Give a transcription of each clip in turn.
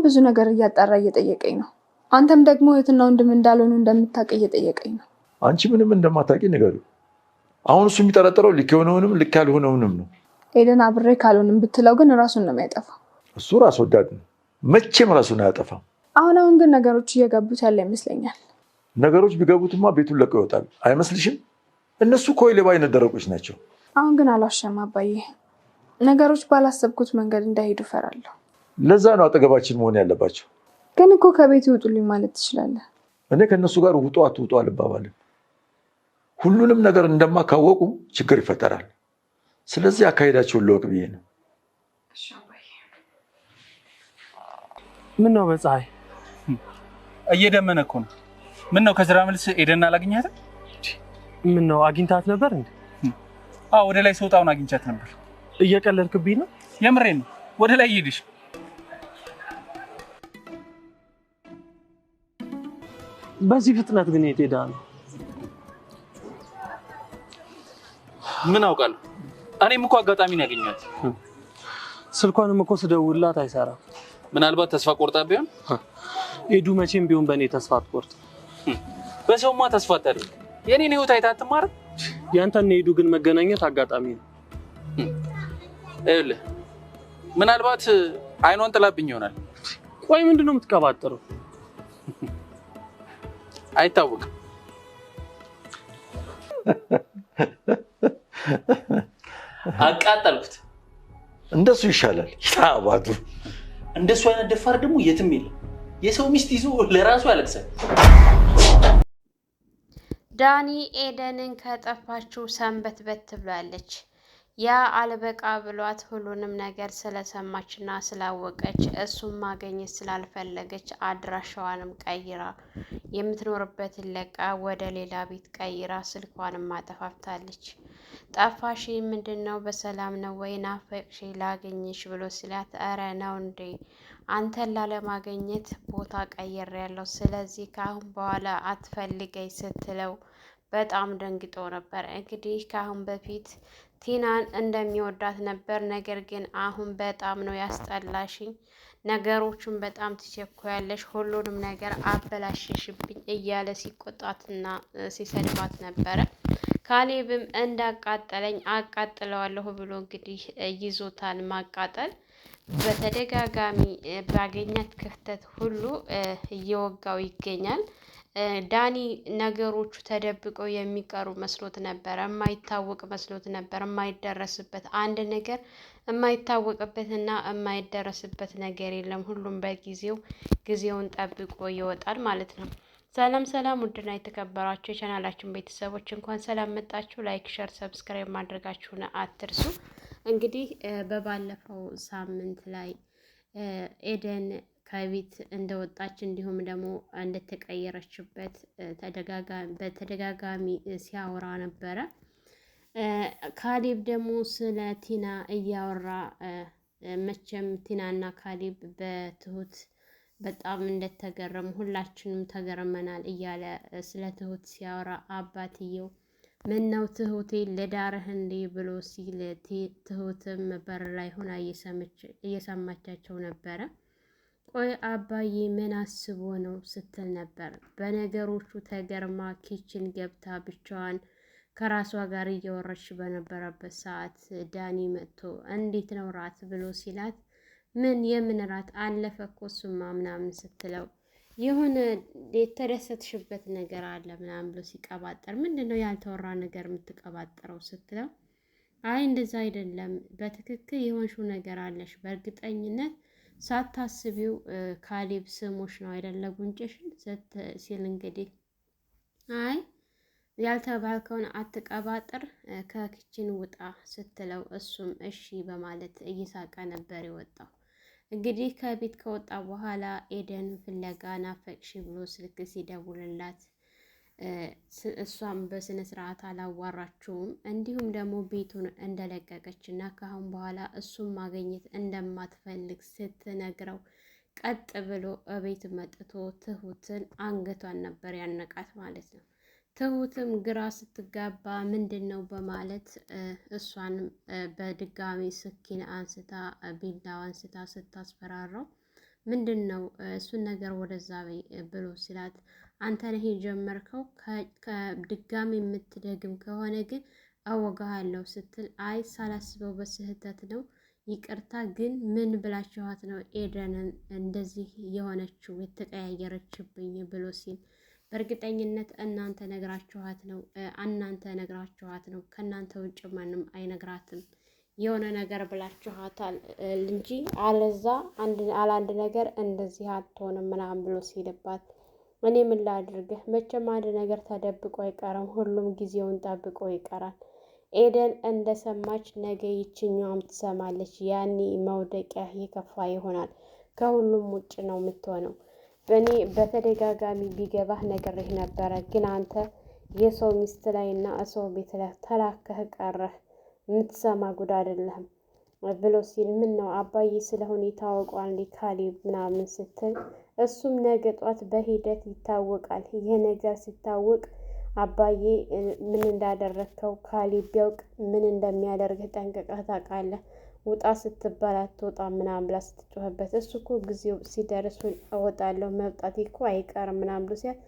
ብዙ ነገር እያጣራ እየጠየቀኝ ነው። አንተም ደግሞ እህትና ወንድም እንዳልሆኑ እንደምታውቅ እየጠየቀኝ ነው። አንቺ ምንም እንደማታውቂ ንገሪው። አሁን እሱ የሚጠረጥረው ልክ የሆነውንም ልክ ያልሆነውንም ነው። ኤደን አብሬ ካልሆንም ብትለው ግን ራሱን ነው የሚያጠፋው። እሱ ራስ ወዳድ ነው፣ መቼም ራሱን አያጠፋም። አሁን ግን ነገሮች እየገቡት ያለ ይመስለኛል። ነገሮች ቢገቡትማ ቤቱን ለቀው ይወጣል አይመስልሽም? እነሱ እኮ የሌባ አይነት ደረቆች ናቸው። አሁን ግን አልዋሸም አባዬ፣ ነገሮች ባላሰብኩት መንገድ እንዳይሄዱ እፈራለሁ። ለዛ ነው አጠገባችን መሆን ያለባቸው። ግን እኮ ከቤት ይውጡልኝ ማለት ትችላለህ። እኔ ከእነሱ ጋር ውጡ አትውጡ አልባባልም። ሁሉንም ነገር እንደማካወቁ ችግር ይፈጠራል። ስለዚህ አካሄዳቸውን ልወቅ ብዬ ነው። ምን ነው በፀሐይ እየደመነ እኮ ነው። ምን ነው ከስራ መልስ ኤደን አላገኛትም? ምን ነው አግኝታት ነበር እንዴ? አዎ ወደ ላይ ሰውጣውን አግኝቻት ነበር። እየቀለድክብኝ ነው? የምሬን ነው። ወደ ላይ ይሄድሽ። በዚህ ፍጥነት ግን የት ሄዳ ነው? ምን አውቃለሁ። እኔም እኮ አጋጣሚ ነው ያገኘኋት። ስልኳንም እኮ ስደውልላት አይሰራም። ምናልባት ተስፋ ቆርጣ ቢሆን? ኤዱ መቼም ቢሆን በእኔ ተስፋ አትቆርጥ። በሰውማ ተስፋ አታድርግ። የኔን ህይወት አይታ አትማርም። ያንተና ኤዱ ግን መገናኘት አጋጣሚ ነው። ይኸውልህ ምናልባት አይኗን ጥላብኝ ይሆናል። ቆይ ምንድነው የምትቀባጥረው? አይታወቅም። አቃጠልኩት። እንደሱ ይሻላል። ታባቱ እንደሱ አይነት ደፋር ደግሞ የትም የለም። የሰው ሚስት ይዞ ለራሱ ያለቅሳል። ዳኒ ኤደንን ከጠፋችው ሰንበትበት ብላለች። ያ አልበቃ ብሏት ሁሉንም ነገር ስለሰማችና ስላወቀች እሱም ማግኘት ስላልፈለገች አድራሻዋንም ቀይራ የምትኖርበትን ለቃ ወደ ሌላ ቤት ቀይራ ስልኳንም ማጠፋፍታለች። ጠፋሽ ምንድነው? በሰላም ነው ወይ? ናፈቅሽ ላገኝሽ ብሎ ሲላት እረ ነው እንዴ አንተን ላለማግኘት ቦታ ቀይሬያለሁ፣ ስለዚህ ከአሁን በኋላ አትፈልገኝ ስትለው በጣም ደንግጦ ነበር። እንግዲህ ከአሁን በፊት ቲናን እንደሚወዳት ነበር። ነገር ግን አሁን በጣም ነው ያስጠላሽኝ፣ ነገሮቹን በጣም ትቸኩያለሽ፣ ሁሉንም ነገር አበላሽሽብኝ እያለ ሲቆጣትና ሲሰድባት ነበረ። ካሌብም እንዳቃጠለኝ አቃጥለዋለሁ ብሎ እንግዲህ ይዞታል ማቃጠል። በተደጋጋሚ ባገኛት ክፍተት ሁሉ እየወጋው ይገኛል። ዳኒ ነገሮቹ ተደብቀው የሚቀሩ መስሎት ነበር፣ የማይታወቅ መስሎት ነበር። የማይደረስበት አንድ ነገር የማይታወቅበትና የማይደረስበት ነገር የለም። ሁሉም በጊዜው ጊዜውን ጠብቆ ይወጣል ማለት ነው። ሰላም ሰላም፣ ውድና የተከበራችሁ የቻናላችን ቤተሰቦች እንኳን ሰላም መጣችሁ። ላይክ፣ ሸር፣ ሰብስክራይብ ማድረጋችሁን አትርሱ። እንግዲህ በባለፈው ሳምንት ላይ ኤደን ከቤት እንደወጣች እንዲሁም ደግሞ እንደተቀየረችበት በተደጋጋሚ ሲያወራ ነበረ። ካሌብ ደግሞ ስለ ቲና እያወራ መቼም ቲናና ካሌብ በትሁት በጣም እንደተገረሙ ሁላችንም ተገርመናል እያለ ስለ ትሁት ሲያወራ አባትየው ምነው ትሁቴ ለዳርህ እንዴ ብሎ ሲል ትሁትም በር ላይ ሆና እየሰማቻቸው ነበረ። ቆይ አባዬ ምን አስቦ ነው ስትል ነበር። በነገሮቹ ተገርማ ኪችን ገብታ ብቻዋን ከራሷ ጋር እያወራች በነበረበት ሰዓት ዳኒ መጥቶ እንዴት ነው ራት ብሎ ሲላት ምን የምን ራት አለፈ እኮ እሱማ ምናምን ስትለው የሆነ የተደሰትሽበት ነገር አለ ምናምን ብሎ ሲቀባጠር ምንድነው ያልተወራ ነገር የምትቀባጠረው ስትለው አይ እንደዛ አይደለም፣ በትክክል የሆንሽው ነገር አለሽ በእርግጠኝነት ሳታስቢው ካሌብ ስሞሽ ነው አይደለ ጉንጭሽን ሲል እንግዲህ አይ ያልተባልከውን አትቀባጥር ከኪችን ውጣ ስትለው እሱም እሺ በማለት እየሳቀ ነበር የወጣው። እንግዲህ ከቤት ከወጣ በኋላ ኤደን ፍለጋ ናፈቅሽ ብሎ ስልክ ሲደውልላት እሷም በስነ ስርዓት አላዋራችውም። እንዲሁም ደግሞ ቤቱን እንደለቀቀች እና ከአሁን በኋላ እሱም ማግኘት እንደማትፈልግ ስትነግረው ቀጥ ብሎ እቤት መጥቶ ትሁትን አንገቷን ነበር ያነቃት ማለት ነው። ትሁትም ግራ ስትጋባ ምንድን ነው በማለት እሷንም በድጋሚ ስኪን አንስታ ቢላዋ አንስታ ስታስፈራራው ምንድን ነው እሱን ነገር ወደዛ በይ ብሎ ሲላት አንተ ነህ የጀመርከው ከድጋሚ የምትደግም ከሆነ ግን አወጋሃለሁ ስትል አይ ሳላስበው በስህተት ነው ይቅርታ ግን ምን ብላችኋት ነው ኤደንን እንደዚህ የሆነችው የተቀያየረችብኝ ብሎ ሲል በእርግጠኝነት እናንተ ነግራችኋት ነው ከእናንተ ውጭ ማንም አይነግራትም የሆነ ነገር ብላችኋታል እንጂ አለዛ አንድ ነገር እንደዚህ አትሆንም ምናምን ብሎ ሲልባት እኔ ምን ላድርግህ መቼም አንድ ነገር ተደብቆ አይቀርም ሁሉም ጊዜውን ጠብቆ ይቀራል ኤደን እንደሰማች ነገ ይችኛዋም ትሰማለች ያኔ መውደቂያ የከፋ ይሆናል ከሁሉም ውጭ ነው የምትሆነው በእኔ በተደጋጋሚ ቢገባህ ነግሬህ ነበረ ግን አንተ የሰው ሚስት ላይ እና ሰው ቤት ላይ ተላከህ ቀረህ የምትሰማ ጉድ አይደለህም ብሎ ሲል ምን ነው አባዬ ስለሆነ ይታወቃል እንዴ ካሌብ ምናምን ስትል እሱም ነገ ጧት በሂደት ይታወቃል ይሄ ነገር ሲታወቅ አባዬ ምን እንዳደረግከው ካሌብ ቢያውቅ ምን እንደሚያደርግህ ጠንቅቀህ ታውቃለህ ውጣ ስትባል አትወጣም ምናምን ብላ ስትጮህበት እሱ እኮ ጊዜው ሲደርስ እወጣለሁ መውጣቴ እኮ አይቀርም ምናምን ብሎ ሲያል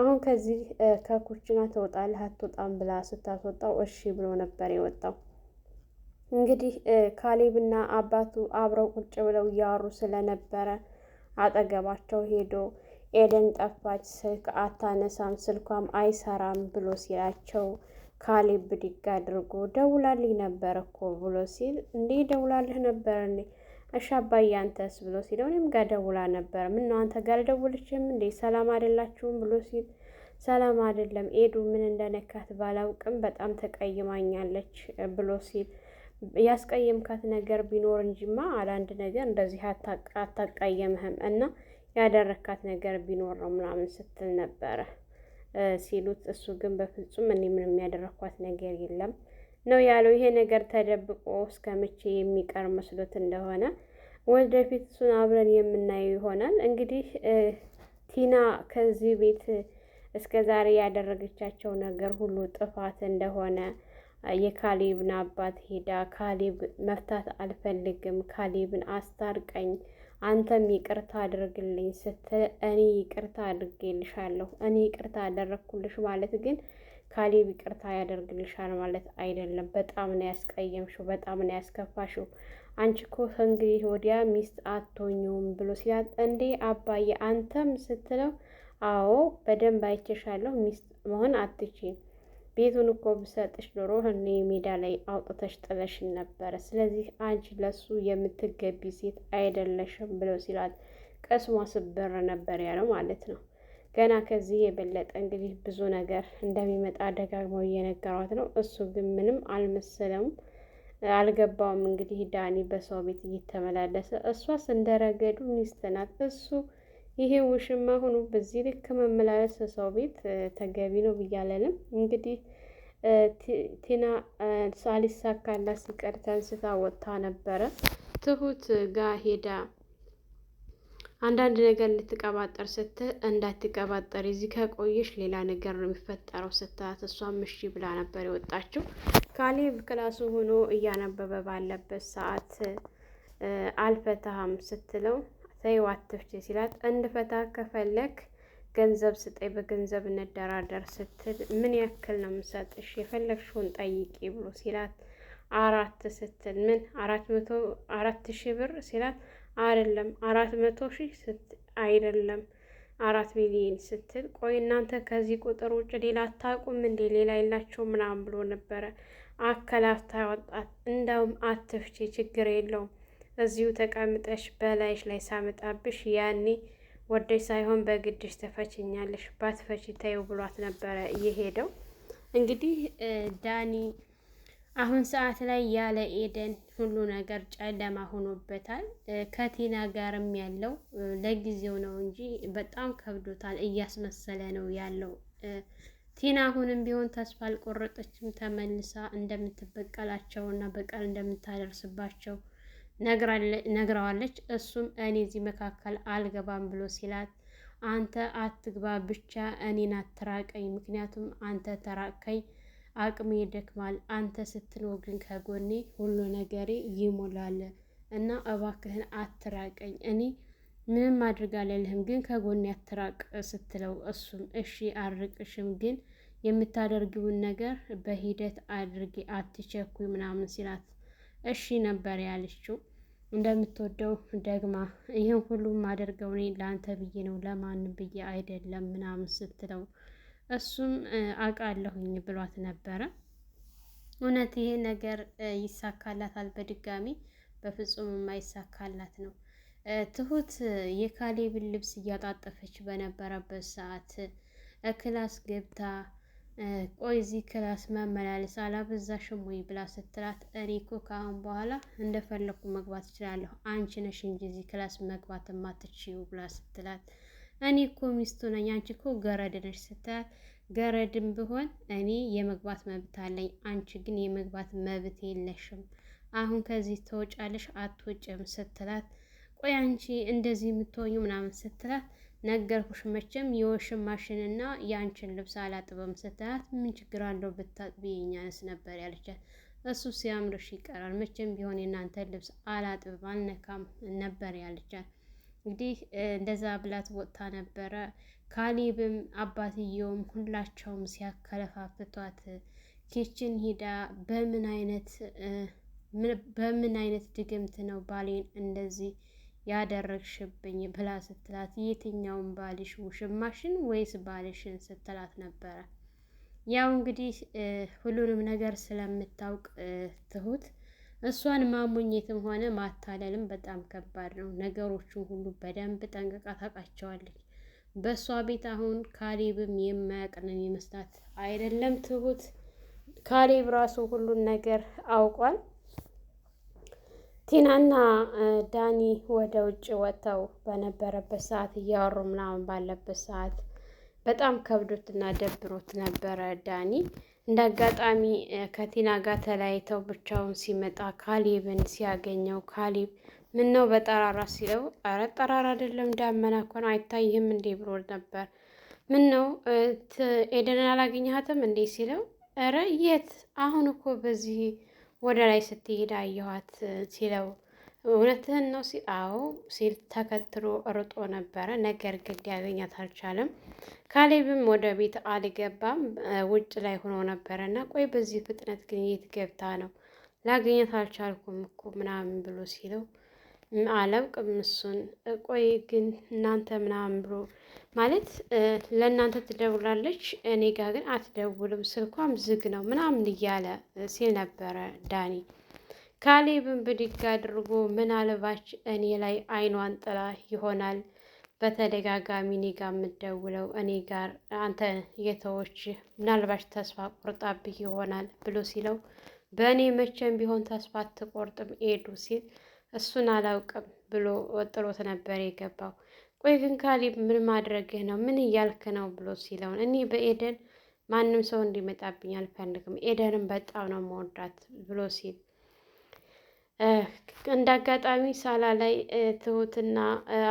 አሁን ከዚህ ከኩችና ትወጣለህ አትወጣም ብላ ስታስወጣው እሺ ብሎ ነበር የወጣው እንግዲህ ካሌብና አባቱ አብረው ቁጭ ብለው እያወሩ ስለነበረ አጠገባቸው ሄዶ ኤደን ጠፋች ስልክ አታነሳም ስልኳም አይሰራም ብሎ ሲላቸው ካሌብ ብድግ አድርጎ ደውላልኝ ነበር እኮ ብሎ ሲል እንዴ ደውላልህ ነበር እንዴ እሺ አባዬ አንተስ ብሎ ሲለው እኔም ጋር ደውላ ነበር ምነው አንተ ጋር አልደወለችም እንዴ ሰላም አይደላችሁም ብሎ ሲል ሰላም አይደለም ኤዱ ምን እንደነካት ባላውቅም በጣም ተቀይማኛለች ብሎ ሲል ያስቀየምካት ነገር ቢኖር እንጂማ አላንድ ነገር እንደዚህ አታቃየምህም እና ያደረካት ነገር ቢኖር ነው ምናምን ስትል ነበረ ሲሉት እሱ ግን በፍጹም እኔ ምንም ያደረኳት ነገር የለም ነው ያለው ይሄ ነገር ተደብቆ እስከ መቼ የሚቀር መስሎት እንደሆነ ወደፊት እሱን አብረን የምናየው ይሆናል እንግዲህ ቲና ከዚህ ቤት እስከ ዛሬ ያደረገቻቸው ነገር ሁሉ ጥፋት እንደሆነ የካሌብን አባት ሄዳ ካሌብ መፍታት አልፈልግም ካሌብን አስታርቀኝ አንተም ይቅርታ አድርግልኝ ስትል እኔ ይቅርታ አድርጌልሻለሁ እኔ ይቅርታ አደረግኩልሽ ማለት ግን ካሌብ ይቅርታ ያደርግልሻል ማለት አይደለም በጣም ነው ያስቀየምሽው በጣም ነው ያስከፋሽው አንቺ እኮ ከእንግዲህ ወዲያ ሚስት አትሆኚውም ብሎ ሲላት እንዴ አባዬ አንተም ስትለው አዎ በደንብ አይቼሻለሁ ሚስት መሆን አትችይም ቤቱን እኮ ብሰጥሽ ኖሮ እኔ ሜዳ ላይ አውጥተሽ ጥለሽን ነበረ ስለዚህ አንቺ ለሱ የምትገቢ ሴት አይደለሽም ብለው ሲላት ቀስሟ ስበር ነበር ያለው ማለት ነው ገና ከዚህ የበለጠ እንግዲህ ብዙ ነገር እንደሚመጣ ደጋግመው እየነገሯት ነው እሱ ግን ምንም አልመሰለውም አልገባውም እንግዲህ ዳኒ በሰው ቤት እየተመላለሰ እሷስ እንደረገዱ ሚስት ናት እሱ ይሄ ውሽማ ሆኖ በዚህ ልክ መመላለስ ሰው ቤት ተገቢ ነው ብያለንም እንግዲህ ቲና ሳሊሳካላት ሲቀር ተንስታ ወጥታ ነበረ ትሁት ጋር ሄዳ አንዳንድ ነገር ልትቀባጠር ስትል እንዳትቀባጠር እዚህ ከቆየሽ ሌላ ነገር ነው የሚፈጠረው ስትላት እሷም እሺ ብላ ነበር የወጣችው ካሌብ ክላሱ ሆኖ እያነበበ ባለበት ሰዓት አልፈታህም ስትለው ተይው አትፍቺ ሲላት እንድፈታ ከፈለክ ገንዘብ ስጠኝ በገንዘብ እንደራደር ስትል ምን ያክል ነው የምሰጥሽ የፈለግሽውን ጠይቂ ብሎ ሲላት 4 ስትል ምን 400,000 ብር ሲላት አይደለም 400,000 አይደለም 4 ሚሊዮን ስትል ቆይ እናንተ ከዚህ ቁጥር ውጭ ሌላ አታውቁም እንዴ ሌላ የላቸው ምናምን ብሎ ነበረ አከላፍታ ወጣት እንዳውም አትፍቺ ችግር የለውም እዚሁ ተቀምጠሽ በላይሽ ላይ ሳመጣብሽ ያኔ ወደሽ ሳይሆን በግድሽ ተፈችኛለሽ ባትፈቺ ተይው ብሏት ነበረ እየሄደው እንግዲህ ዳኒ አሁን ሰዓት ላይ ያለ ኤደን ሁሉ ነገር ጨለማ ሆኖበታል ከቲና ጋርም ያለው ለጊዜው ነው እንጂ በጣም ከብዶታል እያስመሰለ ነው ያለው ቲና አሁንም ቢሆን ተስፋ አልቆረጠችም ተመልሳ እንደምትበቀላቸውና በቀል እንደምታደርስባቸው ነግረዋለች እሱም እኔ እዚህ መካከል አልገባም ብሎ ሲላት አንተ አትግባ ብቻ እኔን አትራቀኝ ምክንያቱም አንተ ተራቀኝ አቅሜ ይደክማል አንተ ስትኖር ግን ከጎኔ ሁሉ ነገሬ ይሞላል እና እባክህን አትራቀኝ እኔ ምንም አድርግ አልልህም፣ ግን ከጎን ያትራቅ ስትለው እሱም እሺ አርቅሽም፣ ግን የምታደርጊውን ነገር በሂደት አድርጊ አትቸኩይ ምናምን ሲላት እሺ ነበር ያለችው። እንደምትወደው ደግማ ይህን ሁሉም አደርገው እኔ ለአንተ ብዬ ነው ለማንም ብዬ አይደለም ምናምን ስትለው እሱም አውቃለሁኝ ብሏት ነበረ። እውነት ይሄ ነገር ይሳካላታል? በድጋሚ በፍጹም የማይሳካላት ነው። ትሁት የካሌብን ልብስ እያጣጠፈች በነበረበት ሰዓት ክላስ ገብታ ቆይ እዚህ ክላስ መመላለስ አላበዛሽም ወይ ብላ ስትላት እኔ እኮ ከአሁን በኋላ እንደፈለኩ መግባት እችላለሁ፣ አንቺ ነሽ እንጂ እዚህ ክላስ መግባት የማትችይው ብላ ስትላት እኔ እኮ ሚስቱ ነኝ፣ አንቺ እኮ ገረድ ነሽ ስትላት ገረድም ብሆን እኔ የመግባት መብት አለኝ፣ አንቺ ግን የመግባት መብት የለሽም፣ አሁን ከዚህ ትወጫለሽ አትወጭም ስትላት ቆይ አንቺ እንደዚህ የምትሆኙ ምናምን ስትላት ነገርኩሽ መቼም የወሽማሽንና የአንቺን ልብስ አላጥበም ስትላት ምን ችግር አለው ብታጥቢ የኛንስ ነበር ያለቻት። እሱ ሲያምርሽ ይቀራል መቼም ቢሆን የእናንተን ልብስ አላጥብም አልነካም ነበር ያለቻት። እንግዲህ እንደዛ ብላት ወጥታ ነበረ። ካሌብም አባትየውም ሁላቸውም ሲያከለፋፍቷት ኪችን ሂዳ በምን አይነት ድግምት ነው ባሌን እንደዚህ ያደረግሽብኝ ብላ ስትላት የትኛውን ባልሽ ውሽማሽን ወይስ ባልሽን ስትላት ነበረ። ያው እንግዲህ ሁሉንም ነገር ስለምታውቅ ትሁት እሷን ማሞኘትም ሆነ ማታለልም በጣም ከባድ ነው። ነገሮቹን ሁሉ በደንብ ጠንቅቃ ታውቃቸዋለች። በእሷ ቤት አሁን ካሌብም የማያውቅንን ይመስላት አይደለም ትሁት፣ ካሌብ ራሱ ሁሉን ነገር አውቋል። ቲናና ዳኒ ወደ ውጭ ወጥተው በነበረበት ሰዓት እያወሩ ምናምን ባለበት ሰዓት በጣም ከብዶትና ደብሮት ነበረ ዳኒ። እንደ አጋጣሚ ከቲና ጋር ተለያይተው ብቻውን ሲመጣ ካሌብን ሲያገኘው ካሌብ ምን ነው በጠራራ ሲለው አረ ጠራራ አይደለም ዳመና እኮ ነው አይታይህም እንዴ ብሎ ነበር። ምን ነው ኤደንን አላገኘሃትም እንዴ ሲለው አረ የት አሁን እኮ በዚህ ወደ ላይ ስትሄድ አየኋት ሲለው እውነትህን ነው ሲል አዎ ሲል ተከትሎ ርጦ ነበረ። ነገር ግን ሊያገኛት አልቻለም። ካሌብም ወደ ቤት አልገባም ውጭ ላይ ሆኖ ነበረ እና ቆይ በዚህ ፍጥነት ግን የት ገብታ ነው ላገኛት አልቻልኩም እኮ ምናምን ብሎ ሲለው አላውቅም እሱን ቆይ ግን እናንተ ምናምን ብሎ ማለት ለእናንተ ትደውላለች እኔ ጋር ግን አትደውልም ስልኳም ዝግ ነው ምናምን እያለ ሲል ነበረ ዳኒ። ካሌብን ብድግ አድርጎ ምናልባች እኔ ላይ አይኗን ጥላ ይሆናል በተደጋጋሚ እኔ ጋር የምትደውለው እኔ ጋር አንተ የተዎች ምናልባች ተስፋ ቆርጣብህ ይሆናል ብሎ ሲለው በእኔ መቼም ቢሆን ተስፋ አትቆርጥም ኤዱ ሲል እሱን አላውቅም ብሎ ወጥሮት ነበር የገባው። ቆይ ግን ካሌብ ምን ማድረግህ ነው ምን እያልክ ነው ብሎ ሲለውን እኔ በኤደን ማንም ሰው እንዲመጣብኝ አልፈልግም ኤደንን በጣም ነው መወዳት ብሎ ሲል እንደ አጋጣሚ ሳላ ላይ ትሁትና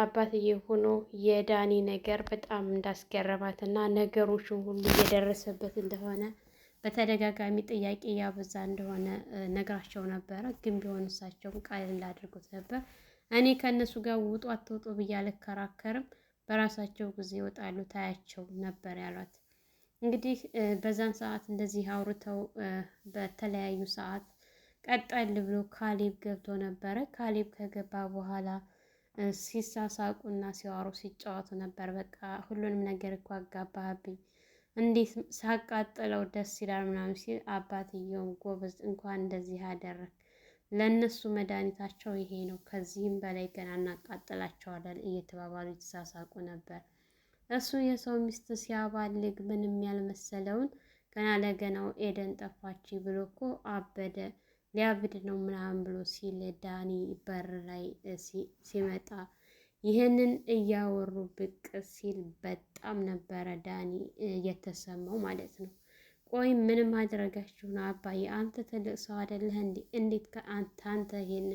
አባትዬ ሆኖ የዳኒ ነገር በጣም እንዳስገረማትና ነገሮችን ሁሉ እየደረሰበት እንደሆነ በተደጋጋሚ ጥያቄ ያበዛ እንደሆነ ነግራቸው ነበረ። ግን ቢሆን እሳቸውም ቃል እንዳድርጉት ነበር። እኔ ከእነሱ ጋር ውጡ አትውጡ ብዬ አልከራከርም፣ በራሳቸው ጊዜ ይወጣሉ ታያቸው ነበር ያሏት። እንግዲህ በዛን ሰዓት እንደዚህ አውርተው በተለያዩ ሰዓት ቀጠል ብሎ ካሌብ ገብቶ ነበረ። ካሌብ ከገባ በኋላ ሲሳሳቁና ሲዋሩ ሲጫወቱ ነበር። በቃ ሁሉንም ነገር እኮ አጋባህብኝ እንዴት ሳቃጥለው ደስ ይላል ምናምን ሲል አባትየውም ጎበዝ እንኳን እንደዚህ አደረግ፣ ለእነሱ መድኃኒታቸው ይሄ ነው፣ ከዚህም በላይ ገና እናቃጥላቸዋለን እየተባባሉ የተሳሳቁ ነበር። እሱ የሰው ሚስት ሲያባልግ ምንም ያልመሰለውን ገና ለገናው ኤደን ጠፋች ብሎ እኮ አበደ ሊያብድ ነው ምናምን ብሎ ሲል ዳኒ በር ላይ ሲመጣ ይህንን እያወሩ ብቅ ሲል በጣም ነበረ ዳኒ የተሰማው ማለት ነው። ቆይ ምንም ማድረጋችሁ ነው አባዬ? አንተ ትልቅ ሰው አይደለህ እንዴ? እንዴት ከአንተ ይሄን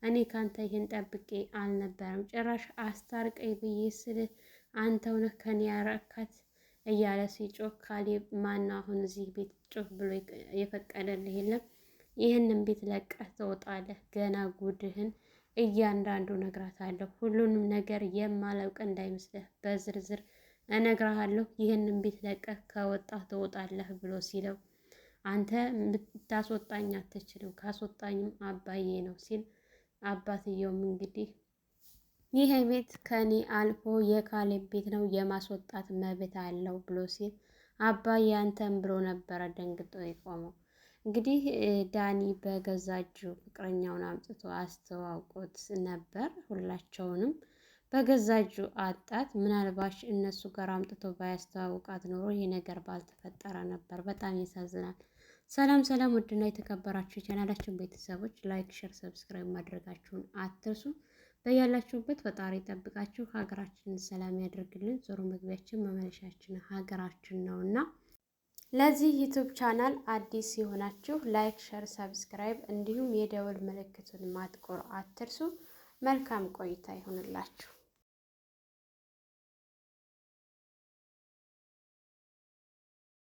እኔ ካንተ ይሄን ጠብቄ አልነበረም። ጭራሽ አስታርቀኝ ብዬ ስልህ አንተው ነህ ከኔ ያረካት እያለ ሲጮህ ካሌብ ማነው አሁን እዚህ ቤት ጮህ ብሎ የፈቀደልህ? የለም ይህንን ቤት ለቀህ ትወጣለህ፣ ገና ጉድህን እያንዳንዱ እነግራታለሁ። ሁሉንም ነገር የማላውቅ እንዳይመስልህ በዝርዝር እነግርሃለሁ። ይህንን ቤት ለቀህ ከወጣህ ትወጣለህ ብሎ ሲለው አንተ ልታስወጣኝ አትችልም፣ ካስወጣኝም አባዬ ነው ሲል አባትየውም እንግዲህ ይሄ ቤት ከኔ አልፎ የካሌብ ቤት ነው የማስወጣት መብት አለው ብሎ ሲል አባዬ አንተን ብሎ ነበረ ደንግጦ የቆመው። እንግዲህ ዳኒ በገዛ እጁ ፍቅረኛውን አምጥቶ አስተዋውቆት ነበር። ሁላቸውንም በገዛ እጁ አጣት። ምናልባሽ እነሱ ጋር አምጥቶ ባያስተዋውቃት ኖሮ ይህ ነገር ባልተፈጠረ ነበር። በጣም ያሳዝናል። ሰላም ሰላም፣ ውድና የተከበራችሁ የቻናላችን ቤተሰቦች ላይክ፣ ሼር፣ ሰብስክራይብ ማድረጋችሁን አትርሱ። በያላችሁበት ፈጣሪ ጠብቃችሁ ሀገራችንን ሰላም ያደርግልን። ዞሮ መግቢያችን መመለሻችን ሀገራችን ነውና ለዚህ ዩቲዩብ ቻናል አዲስ የሆናችሁ ላይክ፣ ሼር፣ ሰብስክራይብ እንዲሁም የደወል ምልክቱን ማጥቆር አትርሱ። መልካም ቆይታ ይሆንላችሁ።